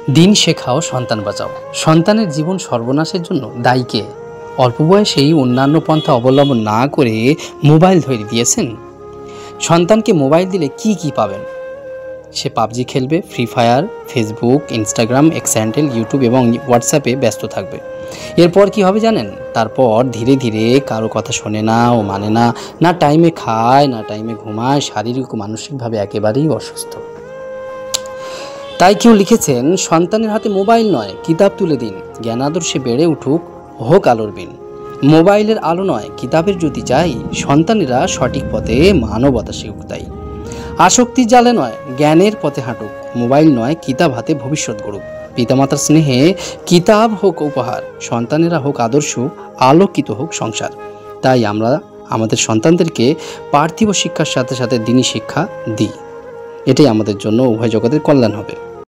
দিন শেখাও, সন্তান বাঁচাও। সন্তানের জীবন সর্বনাশের জন্য দায়ী কে? অল্প বয়সেই অন্যান্য পন্থা অবলম্বন না করে মোবাইল ধরিয়ে দিয়েছেন। সন্তানকে মোবাইল দিলে কি পাবেন? সে পাবজি খেলবে, free fire, Facebook, Instagram, X handle, YouTube এবং হোয়াটসঅ্যাপে ব্যস্ত থাকবে। এরপর কি হবে জানেন? তারপর ধীরে ধীরে কারো কথা শোনে না ও মানে না, না টাইমে খায় না টাইমে ঘুমায়, শারীরিক ও মানসিকভাবে একেবারেই অসুস্থ। তাই কেউ লিখেছেন, সন্তানের হাতে মোবাইল নয় কিতাব তুলে দিন, জ্ঞান আদর্শে বেড়ে উঠুক, হোক আলোর বিন। মোবাইলের আলো নয় কিতাবের জ্যোতি চাই, সন্তানেরা সঠিক পথে মানবতা শিখুক তাই। আসক্তির জালে নয় জ্ঞানের পথে হাঁটুক, মোবাইল নয় কিতাব হাতে ভবিষ্যৎ গড়ুক। পিতামাতার স্নেহে কিতাব হোক উপহার, সন্তানেরা হোক আদর্শ, আলোকিত হোক সংসার। তাই আমরা আমাদের সন্তানদেরকে পার্থিব শিক্ষার সাথে সাথে দিনী শিক্ষা দিই। এটাই আমাদের জন্য উভয় জগতের কল্যাণ হবে।